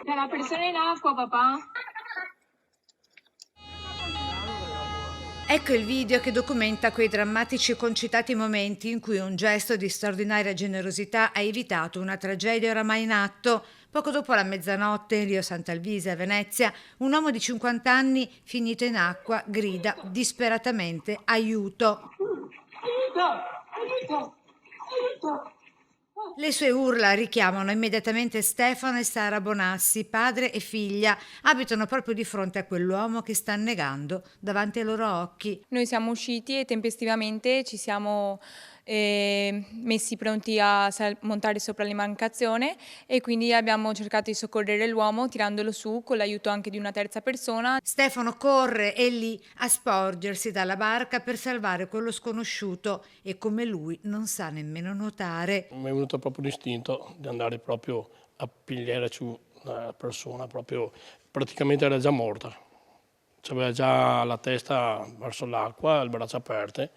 C'è la persona in acqua, papà. Ecco il video che documenta quei drammatici e concitati momenti in cui un gesto di straordinaria generosità ha evitato una tragedia oramai in atto. Poco dopo la mezzanotte in Rio Sant'Alvise a Venezia, un uomo di 50 anni finito in acqua grida disperatamente aiuto. Le sue urla richiamano immediatamente Stefano e Sara Bonassi, padre e figlia. Abitano proprio di fronte a quell'uomo che sta annegando davanti ai loro occhi. Noi siamo usciti e tempestivamente ci siamo messi pronti a montare sopra l'imbarcazione e quindi abbiamo cercato di soccorrere l'uomo tirandolo su con l'aiuto anche di una terza persona. Stefano corre e lì a sporgersi dalla barca per salvare quello sconosciuto e come lui non sa nemmeno nuotare. Mi è venuto proprio l'istinto di andare proprio a pigliare su la persona, proprio praticamente era già morta. C'aveva già la testa verso l'acqua, le braccia aperte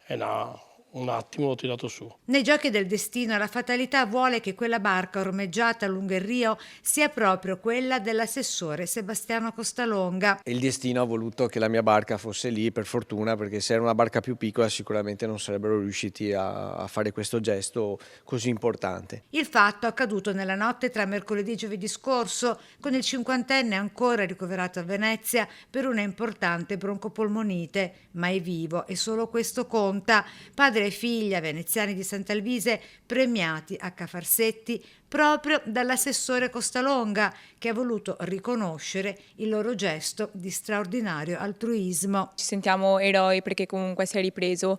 e là un attimo l'ho tirato su. Nei giochi del destino la fatalità vuole che quella barca ormeggiata lungo il Rio sia proprio quella dell'assessore Sebastiano Costalonga. Il destino ha voluto che la mia barca fosse lì, per fortuna, perché se era una barca più piccola sicuramente non sarebbero riusciti a fare questo gesto così importante. Il fatto è accaduto nella notte tra mercoledì e giovedì scorso, con il cinquantenne ancora ricoverato a Venezia per una importante broncopolmonite, ma è vivo e solo questo conta. Padre e figlia veneziani di Sant'Alvise premiati a Cafarsetti proprio dall'assessore Costalonga, che ha voluto riconoscere il loro gesto di straordinario altruismo. Ci sentiamo eroi perché comunque si è ripreso